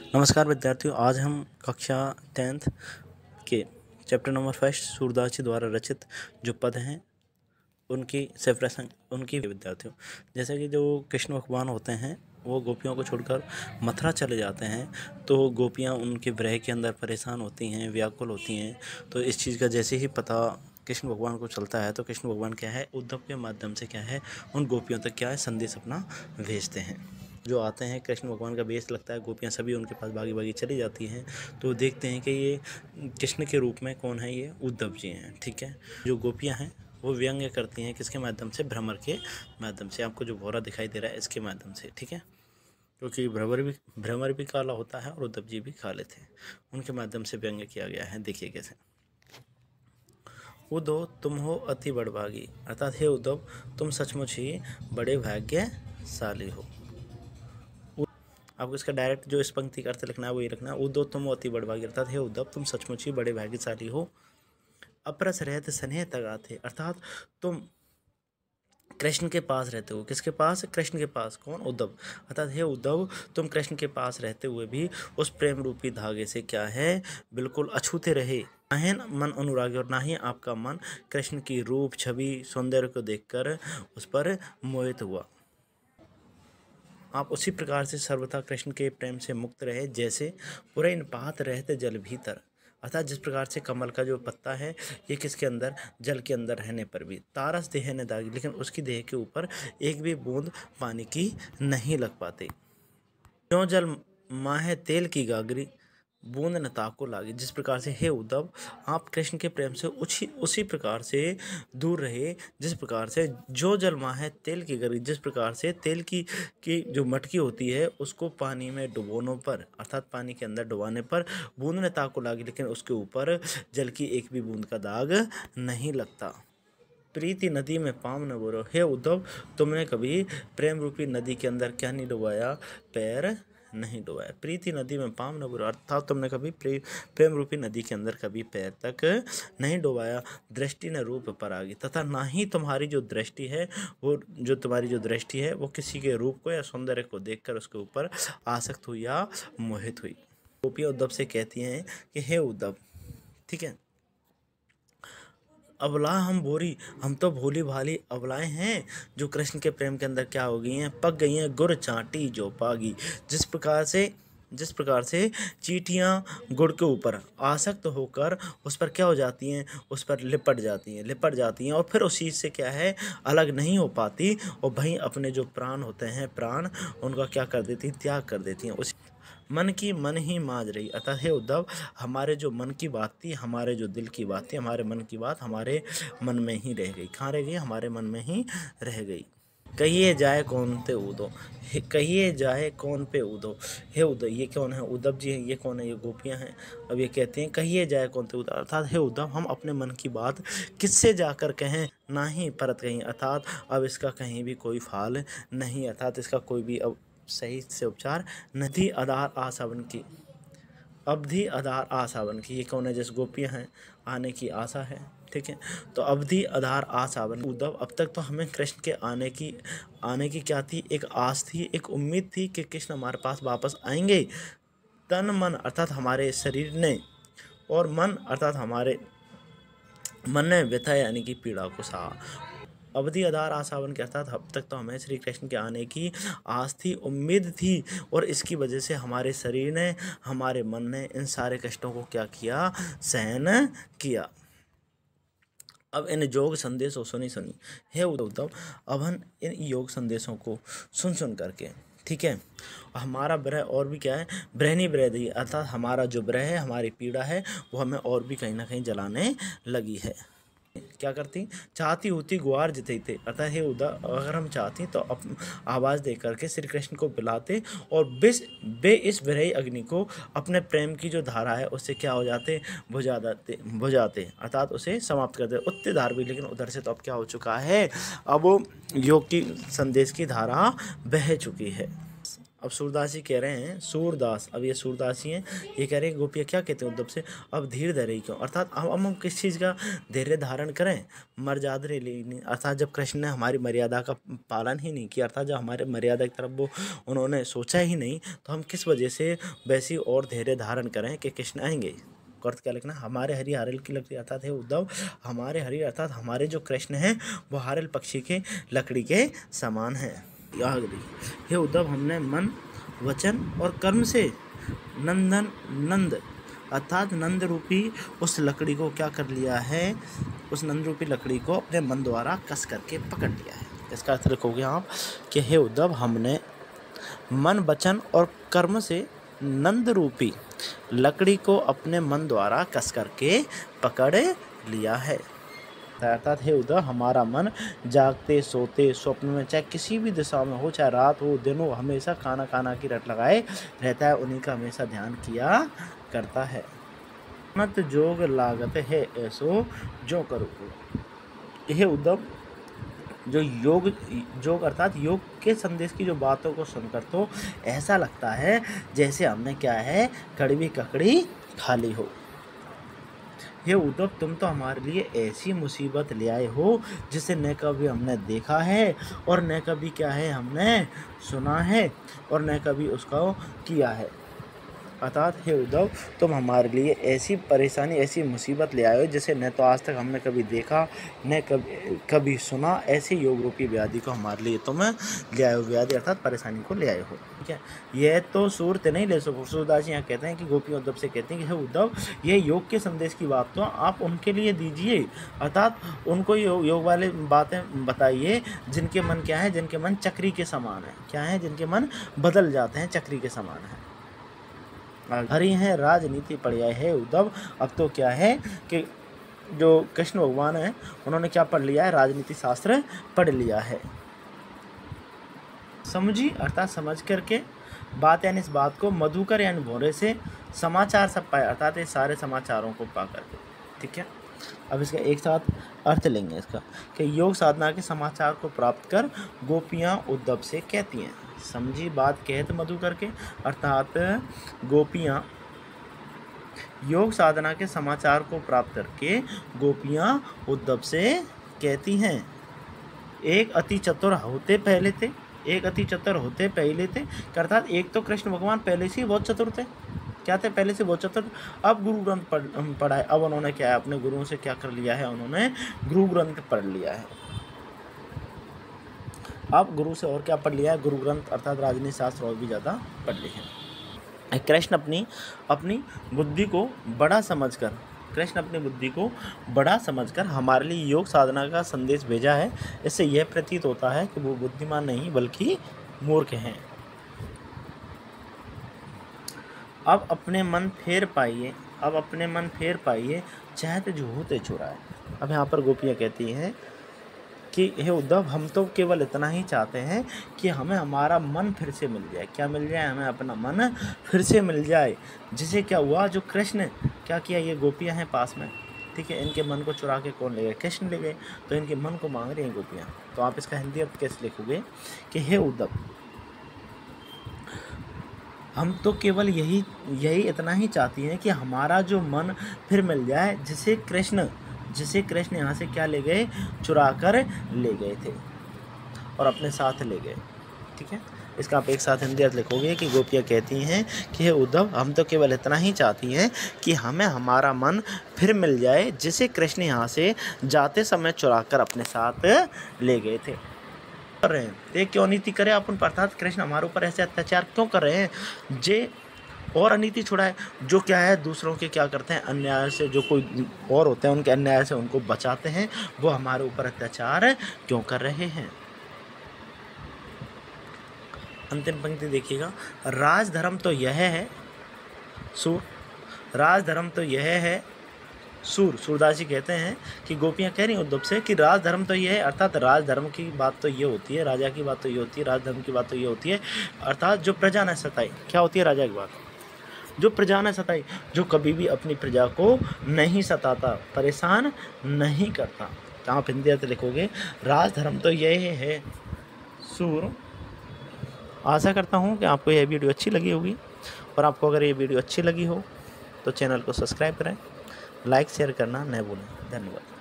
नमस्कार विद्यार्थियों, आज हम कक्षा 10th के चैप्टर नंबर 5 सूरदास जी द्वारा रचित जो पद हैं उनकी से प्रसंग उनकी विद्यार्थियों, जैसे कि जो कृष्ण भगवान होते हैं वो गोपियों को छोड़कर मथुरा चले जाते हैं, तो गोपियाँ उनके विरह के अंदर परेशान होती हैं, व्याकुल होती हैं। तो इस चीज़ का जैसे ही पता कृष्ण भगवान को चलता है तो कृष्ण भगवान क्या है, उद्धव के माध्यम से क्या है, उन गोपियों तक क्या है, संदेश अपना भेजते हैं। जो आते हैं, कृष्ण भगवान का बेस लगता है, गोपियाँ सभी उनके पास भागी भागी चली जाती हैं। तो देखते हैं कि ये कृष्ण के रूप में कौन है, ये उद्धव जी हैं। ठीक है, जो गोपियाँ हैं वो व्यंग्य करती हैं किसके माध्यम से, भ्रमर के माध्यम से। आपको जो भौरा दिखाई दे रहा है इसके माध्यम से, ठीक है, क्योंकि भ्रमर भी काला होता है और उद्धव जी भी काले थे, उनके माध्यम से व्यंग्य किया गया है। देखिए कैसे, उद्धव तुम हो अति बड़भागी, अर्थात हे उद्धव तुम सचमुच ही बड़े भाग्यशाली हो। आपको इसका डायरेक्ट जो इस पंक्ति का अर्थ लिखना है वो ये लिखना है, उद्धव तुम अति बड़भागी, अर्थात हे उद्धव तुम सचमुच ही बड़े भाग्यशाली हो। अपरस रहते स्नेह तगाते, अर्थात तुम कृष्ण के पास रहते हो। किसके पास? कृष्ण के पास। कौन? उद्धव। अर्थात हे उद्धव तुम कृष्ण के पास रहते हुए भी उस प्रेम रूपी धागे से क्या है, बिल्कुल अछूते रहे। ना ही मन अनुरागी और ना ही आपका मन कृष्ण की रूप छवि सौंदर्य को देखकर उस पर मोहित हुआ। आप उसी प्रकार से सर्वथा कृष्ण के प्रेम से मुक्त रहे जैसे पूरे इन पात रहते जल भीतर, अर्थात जिस प्रकार से कमल का जो पत्ता है ये किसके अंदर, जल के अंदर रहने पर भी तारस देह ने दागी, लेकिन उसकी देह के ऊपर एक भी बूंद पानी की नहीं लग पाती। क्यों जल माहे तेल की गागरी, बूंद न ताको लागी। जिस प्रकार से हे उद्धव आप कृष्ण के प्रेम से उसी प्रकार से दूर रहे जिस प्रकार से जो जल माहे तेल की गागरी, जिस प्रकार से तेल की जो मटकी होती है उसको पानी में डुबोने पर, अर्थात पानी के अंदर डुबाने पर बूंद न ताको लागी, लेकिन उसके ऊपर जल की एक भी बूंद का दाग नहीं लगता। प्रीति नदी में पाँव न बोरो, हे उद्धव तुमने कभी प्रेम रूपी नदी के अंदर क्या नहीं डुबाया, पैर नहीं डुबाया। प्रीति नदी में पाँव न बोरो, अर्थात तुमने कभी प्रेम रूपी नदी के अंदर कभी पैर तक नहीं डुबाया। दृष्टि न रूप पर आ गई, तथा ना ही तुम्हारी जो दृष्टि है वो किसी के रूप को या सौंदर्य को देखकर उसके ऊपर आसक्त हुई या मोहित हुई। गोपियाँ उद्धव से कहती हैं कि हे उद्धव, ठीक है, अबला हम बोरी, हम तो भोली भाली अबलाएं हैं जो कृष्ण के प्रेम के अंदर क्या हो गई हैं, पक गई हैं गुड़ चाटी जो पागी। जिस प्रकार से चींटियाँ गुड़ के ऊपर आसक्त होकर उस पर क्या हो जाती हैं, उस पर लिपट जाती हैं और फिर उस चीज़ से क्या है, अलग नहीं हो पाती, और वहीं अपने जो प्राण होते हैं, प्राण उनका क्या कर देती, त्याग कर देती हैं। उस मन की मन ही माज रही, अतः हे उद्धव हमारे जो मन की बात थी, हमारे जो दिल की बात थी, हमारे मन की बात हमारे मन में ही रह गई। कहाँ रह गई? हमारे मन में ही रह गई। कहिए जाए कौन पे उदो, कहिए जाए कौन पे उदो। हे उद्धव, ये कौन है? उद्धव जी हैं। ये कौन है? ये गोपियाँ हैं। अब ये कहते हैं कहिए जाए कौन पे उदो, अर्थात हे उद्धव हम अपने मन की बात किससे जाकर कहें, ना ही परत कहीं, अर्थात अब इसका कहीं भी कोई फाल नहीं, अर्थात इसका कोई भी अब सही से उपचार नदी आधार आसावन की, अवधि आधार आसावन की। ये कौन है? जैसे गोपियाँ हैं, आने की आशा है, ठीक है, तो अवधि आधार आसावन। उद्धव अब तक तो हमें कृष्ण के आने की क्या थी, एक आस थी, एक उम्मीद थी कि कृष्ण हमारे पास वापस आएंगे। तन मन अर्थात हमारे शरीर ने, और मन अर्थात हमारे मन ने व्यथा यानी कि पीड़ा को सहा। अवधि आधार आसावन के अर्थात अब तक तो हमें श्री कृष्ण के आने की आस थी, उम्मीद थी, और इसकी वजह से हमारे शरीर ने, हमारे मन ने इन सारे कष्टों को क्या किया, सहन किया। अब इन योग संदेशों सुनी हे उद्धव, अब हम इन योग संदेशों को सुन करके, ठीक है, हमारा विरह और भी क्या है, ब्रहनी ब्रह, अर्थात हमारा जो विरह है, हमारी पीड़ा है, वो हमें और भी कहीं ना कहीं जलाने लगी है। क्या करती, चाहती होती गुहार जिते थे, अतः हे उद्धव अगर हम चाहती तो आवाज़ दे करके श्री कृष्ण को बुलाते और इस विरही अग्नि को अपने प्रेम की जो धारा है उससे क्या हो जाते, बुझाते, अर्थात उसे समाप्त करते। उत्ते धार भी, लेकिन उधर से तो अब क्या हो चुका है, अब योग की संदेश की धारा बह चुकी है। अब सूरदासी कह रहे हैं, सूरदास, अब ये सूरदासी हैं, ये कह रहे हैं गोपियाँ क्या कहते हैं उद्धव से, अब धीर धरे क्यों, अर्थात हम किस चीज़ का धैर्य धारण करें, मर्यादा लेनी, अर्थात जब कृष्ण ने हमारी मर्यादा का पालन ही नहीं किया, अर्थात जब हमारे मर्यादा की तरफ वो उन्होंने सोचा ही नहीं, तो हम किस वजह से वैसी और धैर्य धारण करें कि कृष्ण आएंगे। अर्थ क्या लिखना, हमारे हरि हारल की लकड़ी, अर्थात है उद्धव हमारे हरि अर्थात हमारे जो कृष्ण हैं वो हारल पक्षी के लकड़ी के समान हैं। हे उद्धव हमने मन वचन और कर्म से नंद अर्थात नंद रूपी उस लकड़ी को क्या कर लिया है, उस नंद रूपी लकड़ी को अपने मन द्वारा कस करके पकड़ लिया है। इसका अर्थ लिखोगे आप कि हे उद्धव हमने मन वचन और कर्म से नंद रूपी लकड़ी को अपने मन द्वारा कस करके पकड़ लिया है। अर्थात हे उद्धव हमारा मन जागते सोते स्वप्न में चाहे किसी भी दिशा में हो, चाहे रात हो दिन हो, हमेशा खाना की रट लगाए रहता है, उन्हीं का हमेशा ध्यान किया करता है। मत जोग लागत है ऐसो जो करो। हे उद्धव जो योग अर्थात योग के संदेश की जो बातों को सुनकर तो ऐसा लगता है जैसे हमने क्या है कड़वी ककड़ी खाली हो। हे उद्धव तुम तो हमारे लिए ऐसी मुसीबत ले आए हो जिसे न कभी हमने देखा है और न कभी क्या है हमने सुना है और न कभी उसका किया है। अर्थात हे उद्धव तुम हमारे लिए ऐसी परेशानी ऐसी मुसीबत ले आए हो जिसे न तो आज तक हमने कभी देखा न कभी सुना, ऐसे योग रूपी व्याधि को हमारे लिए तुम ले आए हो, व्याधि अर्थात परेशानी को ले आए हो। ठीक है, यह तो सूरत नहीं ले सको। सूरदास जी यहाँ कहते हैं कि गोपी उद्धव से कहते हैं कि हे उद्धव ये योग के संदेश की बात तो आप उनके लिए दीजिए, अर्थात उनको योग वाले बातें बताइए जिनके मन क्या है, जिनके मन चक्री के समान है, क्या है जिनके मन बदल जाते हैं, चक्री के समान है। हरी है राजनीति पढ़ आए है उद्धव। अब तो क्या है कि जो कृष्ण भगवान है उन्होंने क्या पढ़ लिया है, राजनीति शास्त्र पढ़ लिया है। समझी अर्थात समझ करके बात, यानी इस बात को मधुकर यानी भोरे से समाचार सब पाए, अर्थात ये सारे समाचारों को पा करके। ठीक है, अब इसका एक साथ अर्थ लेंगे इसका कि योग साधना के समाचार को प्राप्त कर गोपियाँ उद्धव से कहती हैं। समझी बात कहत मधु करके, अर्थात गोपियाँ योग साधना के समाचार को प्राप्त करके गोपियाँ उद्धव से कहती हैं। एक अति चतुर होते पहले थे, एक अति चतुर होते पहले थे, अर्थात एक तो कृष्ण भगवान पहले से ही बहुत चतुर थे, क्या थे पहले से बहुत चतुर। अब गुरु ग्रंथ पढ़ा है, अब उन्होंने क्या है अपने गुरुओं से क्या कर लिया है, उन्होंने गुरु ग्रंथ पढ़ लिया है। अब गुरु से और क्या पढ़ लिया है, गुरु ग्रंथ अर्थात राजनीति शास्त्र और भी ज़्यादा पढ़ लिए हैं। कृष्ण अपनी बुद्धि को बड़ा समझकर, कृष्ण अपनी बुद्धि को बड़ा समझकर हमारे लिए योग साधना का संदेश भेजा है। इससे यह प्रतीत होता है कि वो बुद्धिमान नहीं बल्कि मूर्ख हैं। अब अपने मन फेर पाइए, अब अपने मन फेर पाइए चाहे तो झूठे चुराए। अब यहाँ पर गोपियाँ कहती हैं कि हे उद्धव हम तो केवल इतना ही चाहते हैं कि हमें हमारा मन फिर से मिल जाए। क्या मिल जाए, हमें अपना मन फिर से मिल जाए। जिसे क्या हुआ, जो कृष्ण क्या किया, ये गोपियाँ हैं पास में, ठीक है, इनके मन को चुरा के कौन ले गए, कृष्ण ले गए, तो इनके मन को मांग रही हैं गोपियाँ। तो आप इसका हिंदी अर्थ कैसे लिखोगे कि हे उद्धव हम तो केवल यही इतना ही चाहती हैं कि हमारा जो मन फिर मिल जाए, जिसे कृष्ण यहाँ से क्या ले गए, चुरा कर ले गए थे और अपने साथ ले गए। ठीक है, इसका आप एक साथ हिंदी अर्थ लिखोगे कि गोपियाँ कहती हैं कि हे उद्धव हम तो केवल इतना ही चाहती हैं कि हमें हमारा मन फिर मिल जाए, जिसे कृष्ण यहाँ से जाते समय चुरा कर अपने साथ ले गए थे। कर रहे हैं ये क्यों नीति करे अपन पर, अर्थात कृष्ण हमारे ऊपर ऐसे अत्याचार क्यों कर रहे हैं, जे और अनीति छुड़ाए। जो क्या है दूसरों के क्या करते हैं, अन्याय से, जो कोई और होते हैं उनके अन्याय से उनको बचाते हैं, वो हमारे ऊपर अत्याचार क्यों कर रहे हैं। अंतिम पंक्ति देखिएगा, राजधर्म तो यह है सूर, राजधर्म तो यह है सूरदास जी कहते हैं कि गोपियाँ कह रही उद्धव से कि राजधर्म तो ये है, अर्थात राजधर्म की बात तो ये होती है, राजा की बात तो ये होती है, राजधर्म की बात तो ये होती है, अर्थात जो प्रजा न सताई। क्या होती है राजा की बात, जो प्रजा न सताई, जो कभी भी अपनी प्रजा को नहीं सताता, परेशान नहीं करता। तो आप हिंदी अर्थ लिखोगे, राजधर्म तो यह है सूर, आशा करता हूँ कि आपको यह वीडियो अच्छी लगी होगी, और आपको अगर ये वीडियो अच्छी लगी हो तो चैनल को सब्सक्राइब करें, लाइक शेयर करना न भूलें। धन्यवाद।